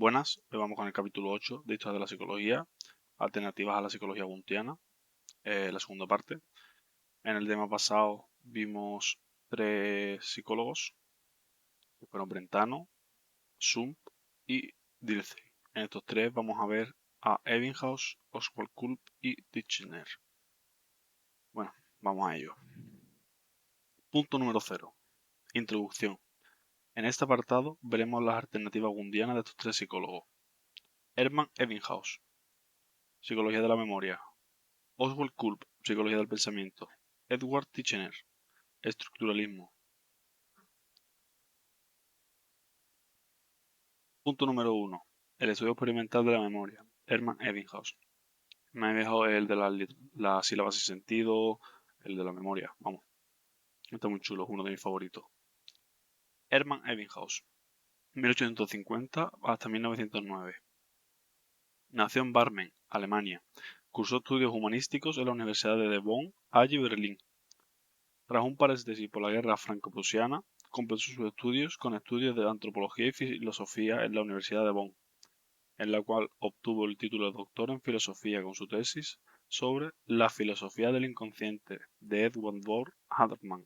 Buenas, hoy vamos con el capítulo 8 de Historia de la Psicología, alternativas a la psicología wundtiana, la segunda parte. En el tema pasado vimos tres psicólogos, que fueron Brentano, Sump y Dilthey. En estos tres vamos a ver a Ebbinghaus, Oswald Kulp y Titchener. Bueno, vamos a ello. Punto número 0. Introducción. En este apartado veremos las alternativas wundianas de estos tres psicólogos. Hermann Ebbinghaus, Psicología de la Memoria. Oswald Kulp, Psicología del Pensamiento. Edward Titchener, Estructuralismo. Punto número 1. El estudio experimental de la memoria. Hermann Ebbinghaus. Me he dejado el de la sílaba sin sentido, el de la memoria. Vamos, está muy chulo, es uno de mis favoritos. Hermann Ebbinghaus, 1850 hasta 1909. Nació en Barmen, Alemania. Cursó estudios humanísticos en la Universidad de Bonn, Halle y Berlín. Tras un paréntesis por la guerra franco-prusiana, completó sus estudios con estudios de antropología y filosofía en la Universidad de Bonn, en la cual obtuvo el título de doctor en filosofía con su tesis sobre la filosofía del inconsciente de Edward von Hartmann.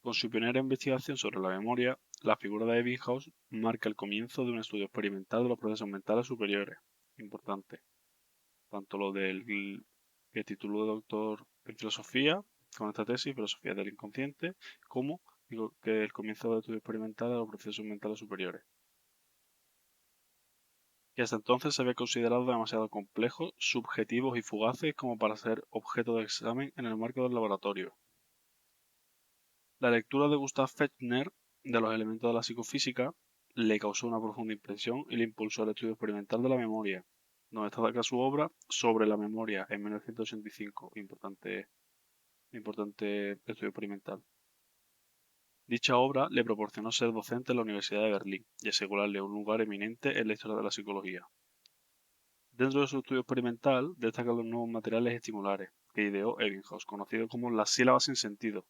Con su pionera investigación sobre la memoria, la figura de Ebbinghaus marca el comienzo de un estudio experimental de los procesos mentales superiores. Importante. Tanto lo del que título de doctor en filosofía con esta tesis, filosofía del inconsciente, como que el comienzo del estudio experimental de los procesos mentales superiores, que hasta entonces se había considerado demasiado complejos, subjetivos y fugaces como para ser objeto de examen en el marco del laboratorio. La lectura de Gustav Fechner de los elementos de la psicofísica le causó una profunda impresión y le impulsó al estudio experimental de la memoria, donde destaca su obra sobre la memoria en 1985, importante estudio experimental. Dicha obra le proporcionó ser docente en la Universidad de Berlín y asegurarle un lugar eminente en la historia de la psicología. Dentro de su estudio experimental destacan los nuevos materiales estimulares que ideó Ebbinghaus, conocido como las sílabas sin sentido.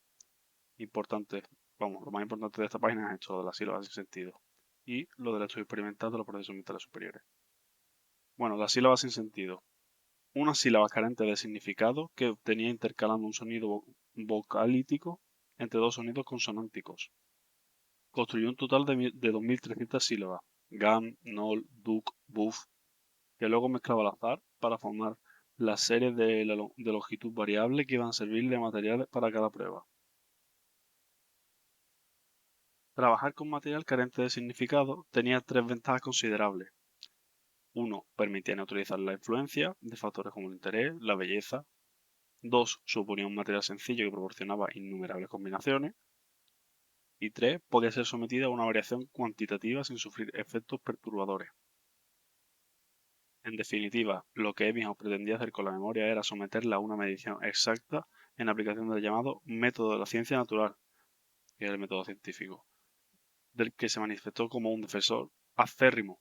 Importante, vamos, lo más importante de esta página es esto de las sílabas sin sentido y lo del estudio experimental de los procesos mentales superiores. Bueno, las sílabas sin sentido. Una sílaba carente de significado que obtenía intercalando un sonido vocalítico entre dos sonidos consonánticos. Construyó un total de 2.300 sílabas, gam, nol, duc, buf, que luego mezclaba al azar para formar las series de longitud variable que iban a servir de material para cada prueba. Trabajar con material carente de significado tenía tres ventajas considerables. 1. Permitía neutralizar la influencia de factores como el interés, la belleza. 2. Suponía un material sencillo que proporcionaba innumerables combinaciones. Y 3. Podía ser sometida a una variación cuantitativa sin sufrir efectos perturbadores. En definitiva, lo que Ebbinghaus pretendía hacer con la memoria era someterla a una medición exacta en aplicación del llamado método de la ciencia natural, que es el método científico, del que se manifestó como un defensor acérrimo.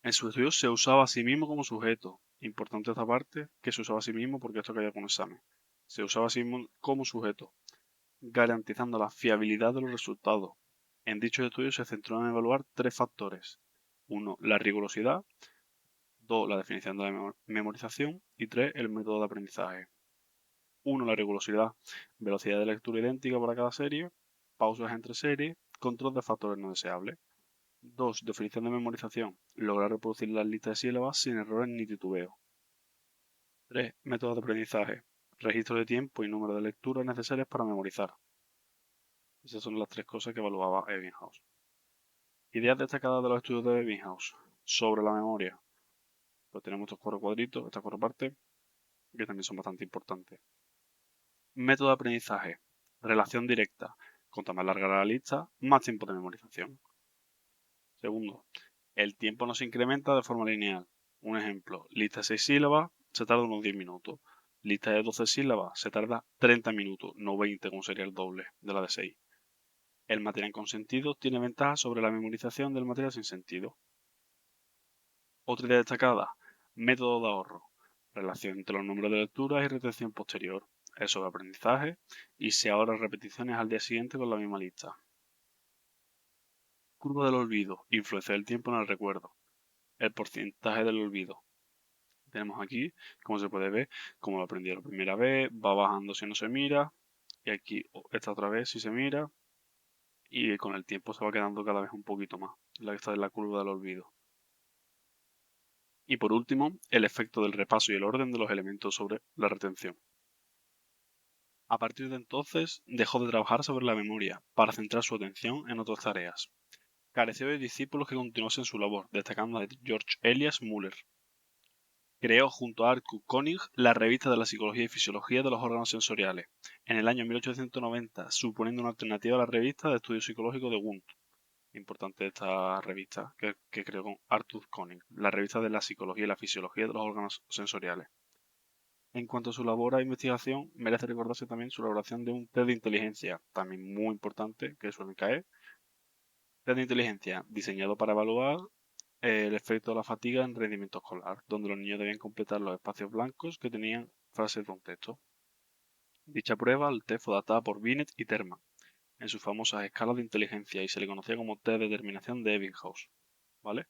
En su estudio se usaba a sí mismo como sujeto. Importante esta parte, que se usaba a sí mismo porque esto caía con examen. Se usaba a sí mismo como sujeto, garantizando la fiabilidad de los resultados. En dichos estudios se centró en evaluar tres factores. 1. La rigurosidad. 2. La definición de la memorización. Y 3. El método de aprendizaje. 1. La rigurosidad. Velocidad de lectura idéntica para cada serie. Pausas entre series. Control de factores no deseables. 2. Definición de memorización. Lograr reproducir las listas de sílabas sin errores ni titubeo. 3. Método de aprendizaje. Registro de tiempo y número de lecturas necesarias para memorizar. Esas son las tres cosas que evaluaba Ebbinghaus. Ideas destacadas de los estudios de Ebbinghaus sobre la memoria. Pues tenemos estos cuatro cuadritos, estas cuatro partes, que también son bastante importantes. Método de aprendizaje. Relación directa. Cuanto más larga la lista, más tiempo de memorización. Segundo, el tiempo no se incrementa de forma lineal. Un ejemplo, lista de 6 sílabas se tarda unos 10 minutos. Lista de 12 sílabas se tarda 30 minutos, no 20 como sería el doble de la de 6. El material con sentido tiene ventajas sobre la memorización del material sin sentido. Otra idea destacada, método de ahorro. Relación entre los números de lecturas y retención posterior. Es sobre aprendizaje y se ahorra repeticiones al día siguiente con la misma lista. Curva del olvido, influencia del tiempo en el recuerdo. El porcentaje del olvido. Tenemos aquí, como se puede ver, como lo aprendí la primera vez, va bajando si no se mira, y aquí esta otra vez si se mira, y con el tiempo se va quedando cada vez un poquito más. Esta es la curva del olvido. Y por último, el efecto del repaso y el orden de los elementos sobre la retención. A partir de entonces, dejó de trabajar sobre la memoria para centrar su atención en otras tareas. Careció de discípulos que continuasen su labor, destacando a George Elias Müller. Creó junto a Arthur Koenig la revista de la psicología y fisiología de los órganos sensoriales, en el año 1890, suponiendo una alternativa a la revista de estudio psicológico de Wundt. Importante esta revista que creó con Arthur Koenig, la revista de la psicología y la fisiología de los órganos sensoriales. En cuanto a su labor e investigación, merece recordarse también su elaboración de un test de inteligencia, también muy importante, que suele caer. Test de inteligencia, diseñado para evaluar el efecto de la fatiga en rendimiento escolar, donde los niños debían completar los espacios blancos que tenían frases de un texto. Dicha prueba, el test, fue datada por Binet y Terman en sus famosas escalas de inteligencia y se le conocía como test de determinación de Ebbinghaus, ¿vale?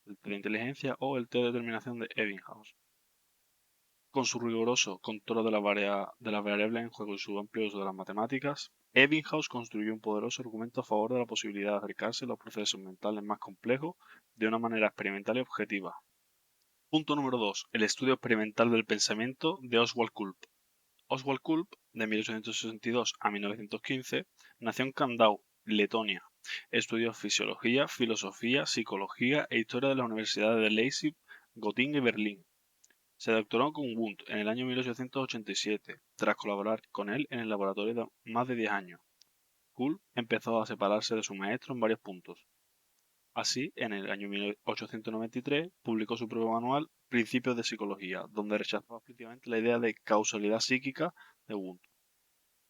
El test de inteligencia o el test de determinación de Ebbinghaus. Con su riguroso control de las variables en juego y su amplio uso de las matemáticas, Ebbinghaus construyó un poderoso argumento a favor de la posibilidad de acercarse a los procesos mentales más complejos de una manera experimental y objetiva. Punto número 2. El estudio experimental del pensamiento de Oswald Kulp. Oswald Kulp, de 1862 a 1915, nació en Kandau, Letonia. Estudió fisiología, filosofía, psicología e historia de las universidades de Leipzig, Göttingen y Berlín. Se doctoró con Wundt en el año 1887, tras colaborar con él en el laboratorio más de 10 años. Kulp empezó a separarse de su maestro en varios puntos. Así, en el año 1893, publicó su propio manual Principios de Psicología, donde rechazaba explícitamente la idea de causalidad psíquica de Wundt.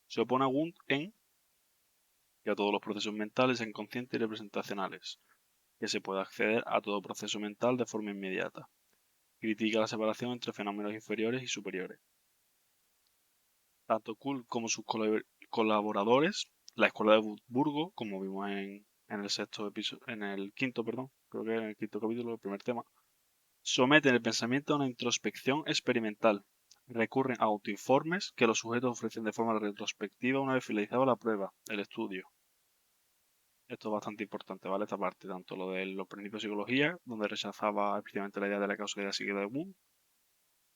Se opone a Wundt en que a todos los procesos mentales sean conscientes y representacionales, que se pueda acceder a todo proceso mental de forma inmediata. Critica la separación entre fenómenos inferiores y superiores. Tanto Kulp como sus colaboradores, la Escuela de Wurzburgo, como vimos en el sexto episodio, en el quinto, perdón, creo que en el quinto capítulo, el primer tema, someten el pensamiento a una introspección experimental. Recurren a autoinformes que los sujetos ofrecen de forma retrospectiva una vez finalizada la prueba, el estudio. Esto es bastante importante, ¿vale? Esta parte, tanto lo de los principios de psicología, donde rechazaba explícitamente la idea de la causalidad psíquica de Wundt,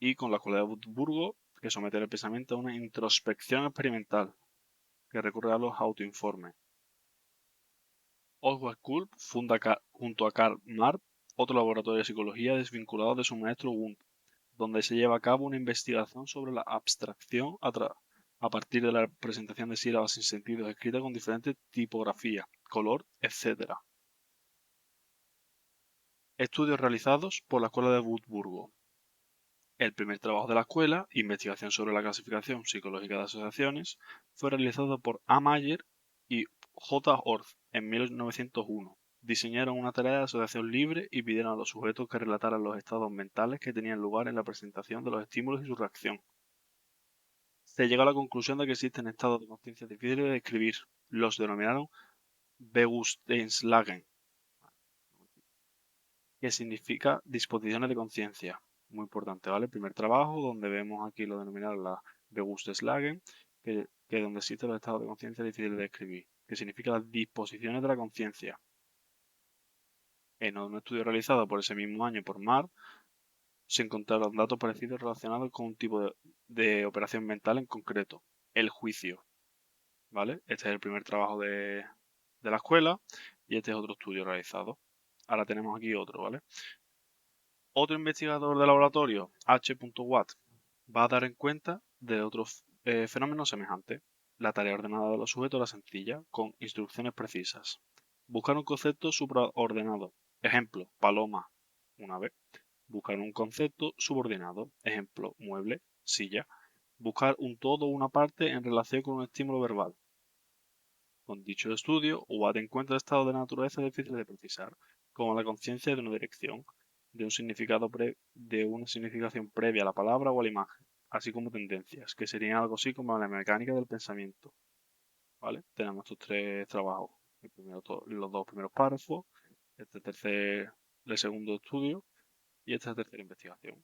y con la Escuela de Wurzburgo, que somete el pensamiento a una introspección experimental, que recurre a los autoinformes. Oswald Kulp funda junto a Karl Marx otro laboratorio de psicología desvinculado de su maestro Wundt, donde se lleva a cabo una investigación sobre la abstracción a partir de la presentación de sílabas sin sentido escritas con diferentes tipografías, color, etc. Estudios realizados por la Escuela de Wurzburgo. El primer trabajo de la escuela, investigación sobre la clasificación psicológica de asociaciones, fue realizado por A. Mayer y J. Orff en 1901. Diseñaron una tarea de asociación libre y pidieron a los sujetos que relataran los estados mentales que tenían lugar en la presentación de los estímulos y su reacción. Se llegó a la conclusión de que existen estados de conciencia difíciles de describir. Los denominaron Bewusstseinslagen, que significa disposiciones de conciencia. Muy importante, ¿vale? El primer trabajo, donde vemos aquí lo denominaron la Bewusstseinslagen, que es donde existen los estados de conciencia difíciles de describir, que significa las disposiciones de la conciencia. En un estudio realizado por ese mismo año por Marr, se encontraron datos parecidos relacionados con un tipo de operación mental en concreto, el juicio, ¿vale? Este es el primer trabajo de la escuela y este es otro estudio realizado. Ahora tenemos aquí otro, ¿vale? Otro investigador de laboratorio, H. Watt, va a dar en cuenta de otros fenómenos semejantes. La tarea ordenada de los sujetos era sencilla, con instrucciones precisas. Buscar un concepto supraordenado. Ejemplo, paloma, una vez. Buscar un concepto subordinado. Ejemplo, mueble, silla. Buscar un todo o una parte en relación con un estímulo verbal. Con dicho estudio, Watt encuentra estados de naturaleza difíciles de precisar, como la conciencia de una dirección, de una significación previa a la palabra o a la imagen, así como tendencias, que serían algo así como la mecánica del pensamiento. ¿Vale? Tenemos estos tres trabajos. los dos primeros párrafos, el segundo estudio y esta tercera investigación.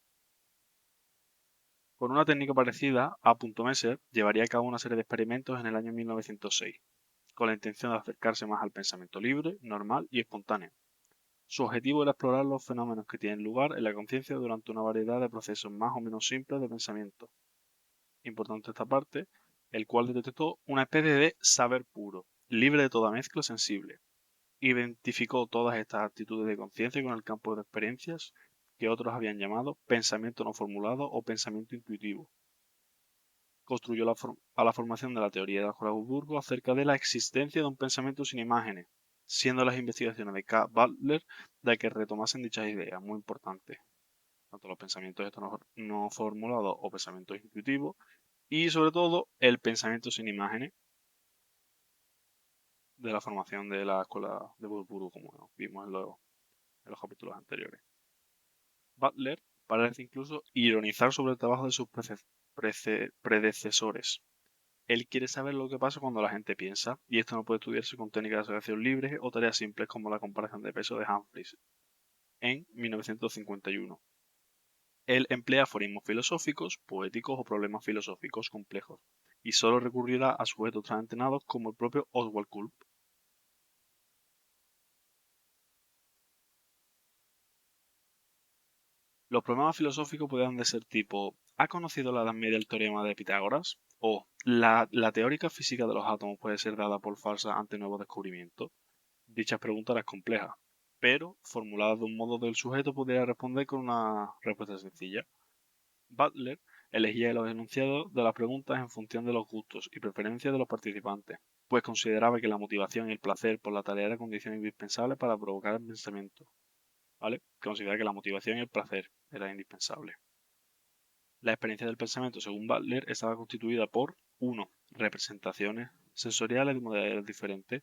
Con una técnica parecida, A. Messer llevaría a cabo una serie de experimentos en el año 1906, con la intención de acercarse más al pensamiento libre, normal y espontáneo. Su objetivo era explorar los fenómenos que tienen lugar en la conciencia durante una variedad de procesos más o menos simples de pensamiento. Importante esta parte, el cual detectó una especie de saber puro, libre de toda mezcla sensible. Identificó todas estas actitudes de conciencia con el campo de experiencias que otros habían llamado pensamiento no formulado o pensamiento intuitivo. Construyó a la formación de la teoría de la Escuela de Wurzburgo acerca de la existencia de un pensamiento sin imágenes, siendo las investigaciones de K. Butler de que retomasen dichas ideas, muy importantes, tanto los pensamientos estos no formulados o pensamientos intuitivos, y sobre todo el pensamiento sin imágenes de la formación de la Escuela de Wurzburgo, como vimos en los capítulos anteriores. Butler parece incluso ironizar sobre el trabajo de sus predecesores. Él quiere saber lo que pasa cuando la gente piensa, y esto no puede estudiarse con técnicas de asociación libre o tareas simples como la comparación de peso de Humphreys en 1951. Él emplea aforismos filosóficos, poéticos o problemas filosóficos complejos, y solo recurrirá a sujetos tan entrenados como el propio Oswald Culp. Los problemas filosóficos pueden ser tipo: ¿ha conocido la Edad Media el teorema de Pitágoras? O ¿la teórica física de los átomos puede ser dada por falsa ante nuevos descubrimientos? Dichas preguntas eran complejas, pero formuladas de un modo del sujeto podría responder con una respuesta sencilla. Butler elegía los enunciados de las preguntas en función de los gustos y preferencias de los participantes, pues consideraba que la motivación y el placer por la tarea era condición indispensable para provocar el pensamiento. ¿Vale? Considera que la motivación y el placer eran indispensables. La experiencia del pensamiento, según Butler, estaba constituida por 1. Representaciones sensoriales de modalidades diferentes,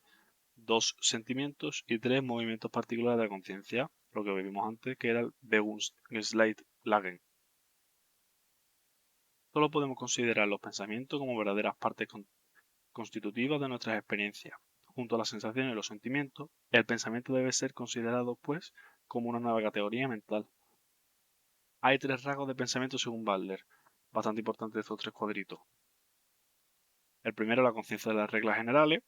2. Sentimientos y 3. Movimientos particulares de la conciencia, lo que vimos antes, que era el Bewusstsein-Lagen. Solo podemos considerar los pensamientos como verdaderas partes constitutivas de nuestras experiencias. Junto a las sensaciones y los sentimientos, el pensamiento debe ser considerado, pues, como una nueva categoría mental. Hay 3 rasgos de pensamiento según Butler, bastante importantes estos 3 cuadritos. El primero, la conciencia de las reglas generales,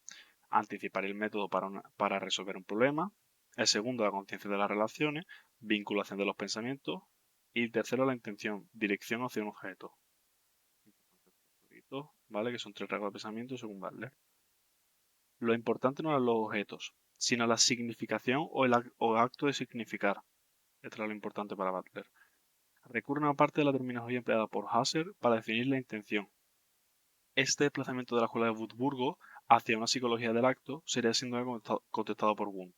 anticipar el método para resolver un problema. El segundo, la conciencia de las relaciones, vinculación de los pensamientos. Y tercero, la intención, dirección hacia un objeto. ¿Vale? Que son 3 rasgos de pensamiento según Butler. Lo importante no eran los objetos, sino la significación o el acto de significar. Esto era lo importante para Butler. Recurre a una parte de la terminología empleada por Husserl para definir la intención. Este desplazamiento de la escuela de Wurzburgo hacia una psicología del acto sería sin duda contestado por Wundt.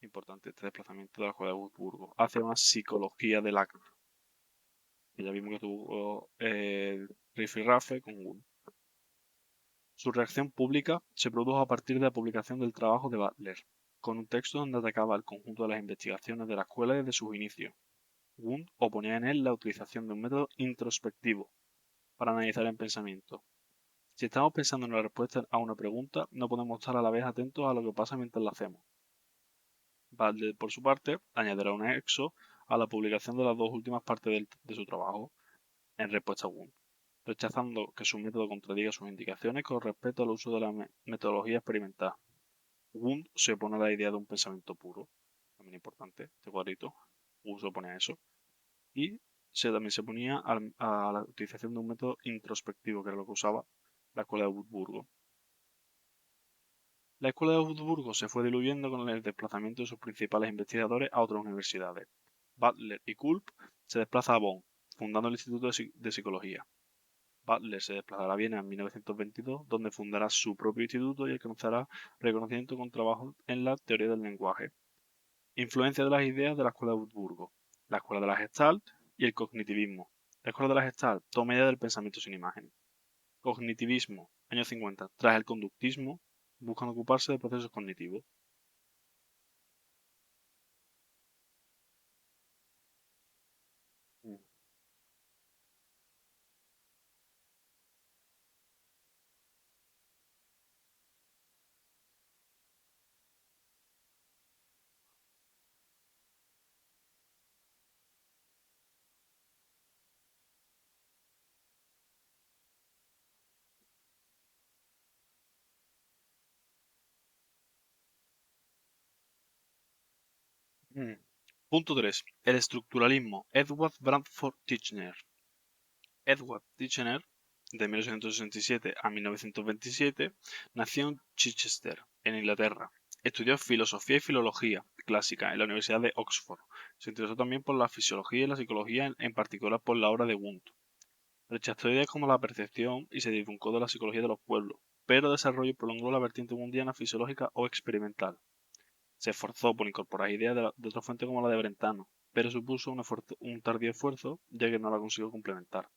Importante este desplazamiento de la escuela de Wurzburgo hacia una psicología del acto. Que ya vimos que tuvo rifirrafe con Wundt. Su reacción pública se produjo a partir de la publicación del trabajo de Butler, con un texto donde atacaba el conjunto de las investigaciones de la escuela desde sus inicios. Wundt oponía en él la utilización de un método introspectivo para analizar el pensamiento. Si estamos pensando en la respuesta a una pregunta, no podemos estar a la vez atentos a lo que pasa mientras la hacemos. Butler, por su parte, añadirá un anexo a la publicación de las 2 últimas partes de su trabajo, en respuesta a Wundt, rechazando que su método contradiga sus indicaciones con respecto al uso de la metodología experimental. Wundt se opone a la idea de un pensamiento puro, también importante, este cuadrito. Wundt se opone a eso. Y también se oponía a la utilización de un método introspectivo, que era lo que usaba la escuela de Wurzburgo. La escuela de Wurzburgo se fue diluyendo con el desplazamiento de sus principales investigadores a otras universidades. Butler y Culp se desplazan a Bonn, fundando el Instituto de Psicología. Butler se desplazará a Viena en 1922, donde fundará su propio instituto y alcanzará reconocimiento con trabajo en la teoría del lenguaje. Influencia de las ideas de la escuela de Wurzburgo, la escuela de la Gestalt y el cognitivismo. La escuela de la Gestalt toma idea del pensamiento sin imágenes. Cognitivismo, años 50. Tras el conductismo, buscan ocuparse de procesos cognitivos. Mm. Punto 3. El estructuralismo. Edward Bradford Titchener. Edward Titchener, de 1867 a 1927, nació en Chichester, en Inglaterra. Estudió filosofía y filología clásica en la Universidad de Oxford. Se interesó también por la fisiología y la psicología, en particular por la obra de Wundt. Rechazó ideas como la percepción y se divulgó de la psicología de los pueblos, pero desarrolló y prolongó la vertiente wundiana fisiológica o experimental. Se esforzó por incorporar ideas de otra fuente como la de Brentano, pero supuso un tardío esfuerzo, ya que no la consiguió complementar.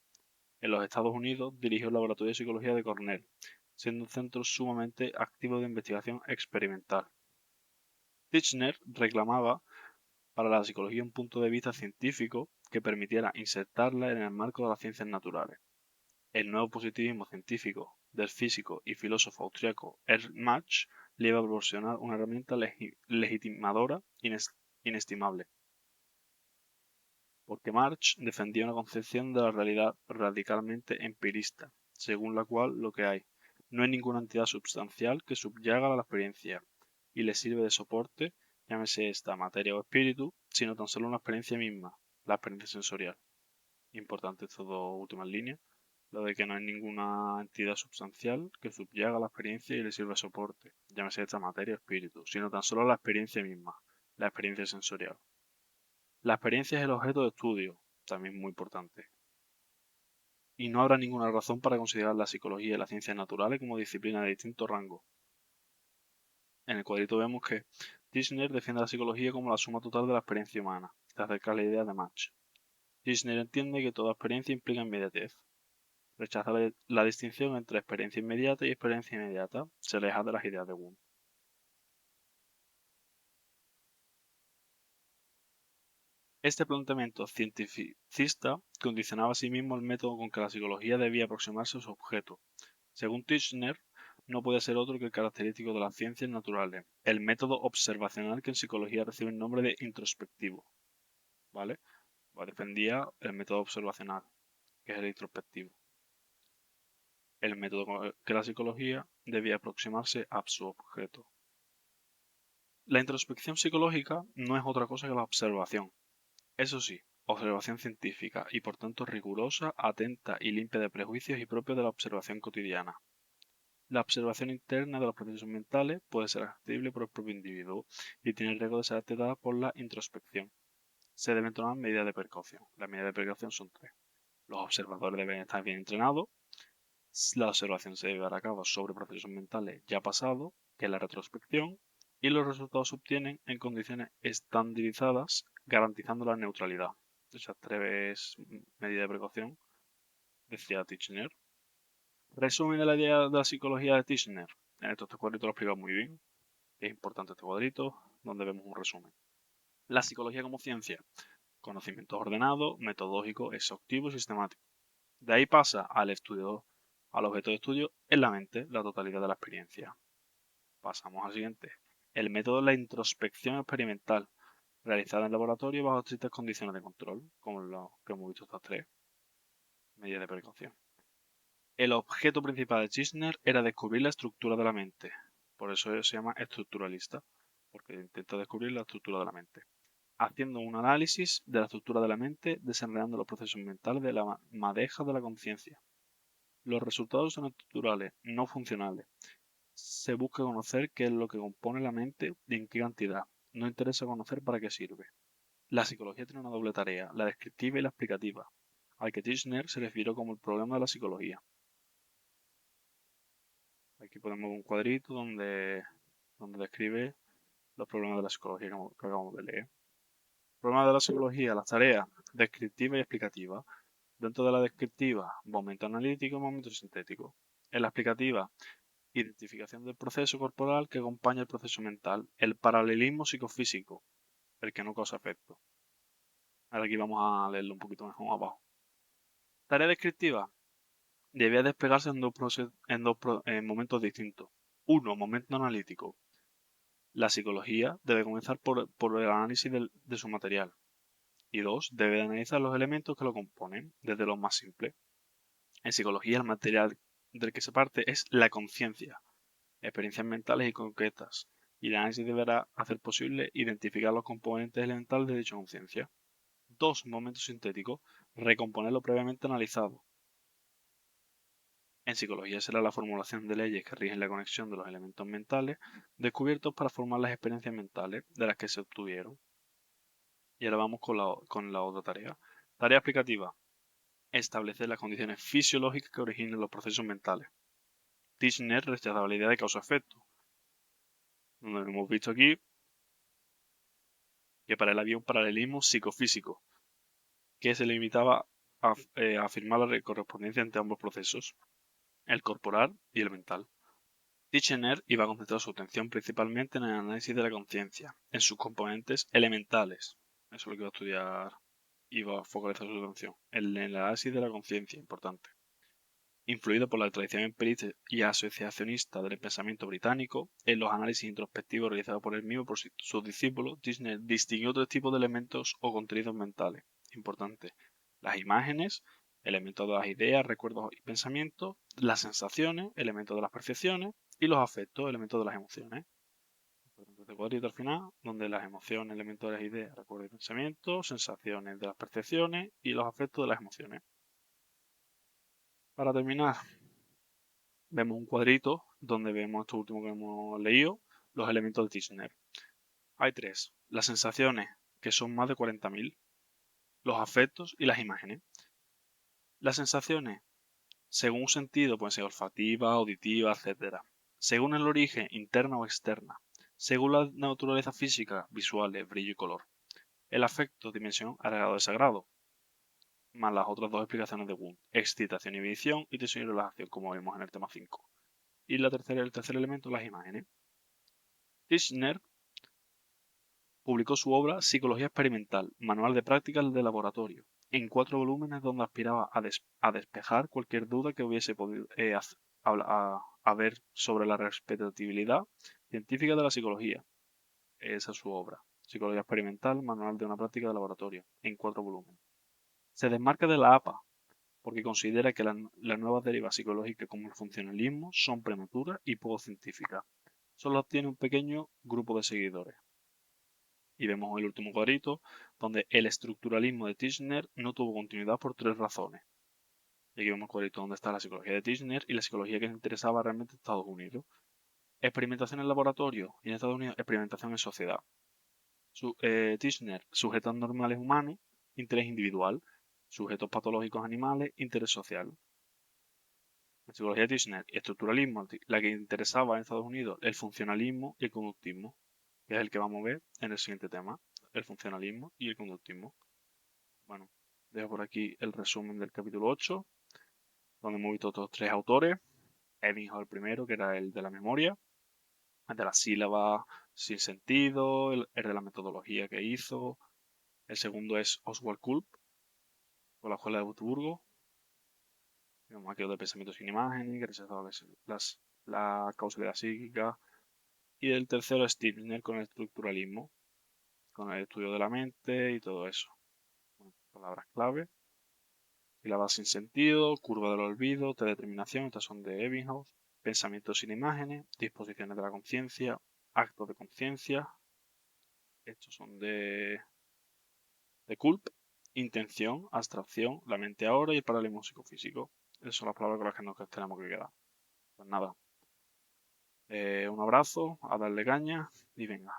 En los Estados Unidos dirigió el Laboratorio de Psicología de Cornell, siendo un centro sumamente activo de investigación experimental. Titchener reclamaba para la psicología un punto de vista científico que permitiera insertarla en el marco de las ciencias naturales. El nuevo positivismo científico del físico y filósofo austriaco Ernst Mach le iba a proporcionar una herramienta legitimadora inestimable, porque Marx defendía una concepción de la realidad radicalmente empirista, según la cual lo que hay no es ninguna entidad substancial que subyaga a la experiencia y le sirve de soporte, llámese esta materia o espíritu, sino tan solo una experiencia misma, la experiencia sensorial. Importante estas dos últimas líneas, lo de que no hay ninguna entidad substancial que subyaga la experiencia y le sirve de soporte, llámese esta materia o espíritu, sino tan solo la experiencia misma, la experiencia sensorial. La experiencia es el objeto de estudio, también muy importante. Y no habrá ninguna razón para considerar la psicología y las ciencias naturales como disciplinas de distinto rango. En el cuadrito vemos que Titchener defiende la psicología como la suma total de la experiencia humana, de acercar la idea de Mach. Titchener entiende que toda experiencia implica inmediatez. Rechaza la distinción entre experiencia inmediata y experiencia inmediata. Se aleja de las ideas de Wundt. Este planteamiento cientificista condicionaba asimismo el método con que la psicología debía aproximarse a su objeto. Según Titchener, no puede ser otro que el característico de las ciencias naturales, el método observacional que en psicología recibe el nombre de introspectivo. ¿Vale? Defendía el método observacional, que es el introspectivo. El método con el que la psicología debía aproximarse a su objeto. La introspección psicológica no es otra cosa que la observación. Eso sí, observación científica y por tanto rigurosa, atenta y limpia de prejuicios y propia de la observación cotidiana. La observación interna de los procesos mentales puede ser accesible por el propio individuo y tiene el riesgo de ser alterada por la introspección. Se deben tomar medidas de precaución. Las medidas de precaución son tres. Los observadores deben estar bien entrenados. La observación se debe llevar a cabo sobre procesos mentales ya pasados, que es la retrospección, y los resultados se obtienen en condiciones estandarizadas, garantizando la neutralidad. Esas tres medidas de precaución, decía Titchener. Resumen de la idea de la psicología de Titchener. En estos tres cuadritos lo explica muy bien. Es importante este cuadrito, donde vemos un resumen. La psicología como ciencia. Conocimiento ordenado, metodológico, exhaustivo y sistemático. De ahí pasa al objeto de estudio en la mente, la totalidad de la experiencia. Pasamos al siguiente. El método es la introspección experimental, realizada en laboratorio bajo estrictas condiciones de control, como lo que hemos visto estas tres medidas de precaución. El objeto principal de Titchener era descubrir la estructura de la mente. Por eso se llama estructuralista, porque intenta descubrir la estructura de la mente. Haciendo un análisis de la estructura de la mente, desenredando los procesos mentales de la madeja de la conciencia. Los resultados son estructurales, no funcionales. Se busca conocer qué es lo que compone la mente y en qué cantidad. No interesa conocer para qué sirve. La psicología tiene una doble tarea, la descriptiva y la explicativa, al que Titchener se refirió como el problema de la psicología. Aquí podemos ver un cuadrito donde describe los problemas de la psicología que acabamos de leer. Problema de la psicología, las tareas descriptiva y explicativa. Dentro de la descriptiva, momento analítico y momento sintético. En la explicativa, identificación del proceso corporal que acompaña el proceso mental. El paralelismo psicofísico, el que no causa efecto. Ahora aquí vamos a leerlo un poquito mejor abajo. Tarea descriptiva. Debía despegarse en momentos distintos. Uno, momento analítico. La psicología debe comenzar por el análisis de su material. Y dos, debe analizar los elementos que lo componen, desde lo más simple. En psicología, el material del que se parte es la conciencia, experiencias mentales y concretas, y el análisis deberá hacer posible identificar los componentes elementales de dicha conciencia. 2. Momentos sintéticos. Recomponer lo previamente analizado. En psicología será la formulación de leyes que rigen la conexión de los elementos mentales descubiertos para formar las experiencias mentales de las que se obtuvieron. Y ahora vamos con la otra tarea. Tarea explicativa. Establecer las condiciones fisiológicas que originen los procesos mentales. Tishner rechazaba la idea de causa-efecto, donde hemos visto aquí que para él había un paralelismo psicofísico, que se limitaba a afirmar la correspondencia entre ambos procesos, el corporal y el mental. Tishner iba a concentrar su atención principalmente en el análisis de la conciencia, en sus componentes elementales. Eso es lo que iba a estudiar, iba a focalizar su atención, en el análisis de la conciencia, importante. Influido por la tradición empirista y asociacionista del pensamiento británico, en los análisis introspectivos realizados por él mismo y por sus discípulos, Tishner distinguió tres tipos de elementos o contenidos mentales. Importante. Las imágenes, elementos de las ideas, recuerdos y pensamientos, las sensaciones, elementos de las percepciones, y los afectos, elementos de las emociones. Este cuadrito al final, donde las emociones, elementos de las ideas, recuerdos y pensamientos, sensaciones de las percepciones y los afectos de las emociones. Para terminar, vemos un cuadrito donde vemos esto último que hemos leído, los elementos de Tishner. Hay tres: las sensaciones, que son más de 40.000, los afectos y las imágenes. Las sensaciones, según un sentido, pueden ser olfativa, auditiva, etc. Según el origen, interna o externa. Según la naturaleza física, visuales, brillo y color. El afecto, dimensión, agregado de sagrado. Más las otras dos explicaciones de Wundt: excitación y inhibición y tensión y relajación, como vemos en el tema 5. Y el tercer elemento, las imágenes. Tishner publicó su obra Psicología experimental, manual de prácticas de laboratorio, en 4 volúmenes donde aspiraba a despejar cualquier duda que hubiese podido haber sobre la respetabilidad científica de la psicología. Esa es su obra, Psicología experimental, manual de una práctica de laboratorio, en 4 volúmenes. Se desmarca de la APA porque considera que las nuevas derivas psicológicas como el funcionalismo son prematuras y poco científicas. Solo tiene un pequeño grupo de seguidores. Y vemos el último cuadrito, donde el estructuralismo de Tishner no tuvo continuidad por 3 razones. Y aquí vemos el cuadrito donde está la psicología de Tishner y la psicología que interesaba realmente a Estados Unidos. Experimentación en laboratorio y en Estados Unidos experimentación en sociedad. Tishner, sujetos normales humanos, interés individual. Sujetos patológicos animales, interés social. La psicología de Tishner y estructuralismo, la que interesaba en Estados Unidos, el funcionalismo y el conductismo, que es el que vamos a ver en el siguiente tema, el funcionalismo y el conductismo. Bueno, dejo por aquí el resumen del capítulo 8, donde hemos visto otros 3 autores. Ebbinghaus el primero, que era el de la memoria, el de la sílaba sin sentido, el de la metodología que hizo. El segundo es Oswald Kulp, con la Escuela de Wurzburgo. Tenemos aquí de pensamiento sin imágenes, que rechazaba la causalidad psíquica. Y el tercero es Tishner con el estructuralismo, con el estudio de la mente y todo eso. Bueno, palabras clave. Sílabas sin sentido, curva del olvido, de determinación, estas son de Ebbinghaus. Pensamientos sin imágenes, disposiciones de la conciencia, actos de conciencia, estos son de Kulp. Intención, abstracción, la mente ahora y el paralelismo psicofísico. Esas son las palabras con las que nos tenemos que quedar. Pues nada, un abrazo, a darle caña y venga.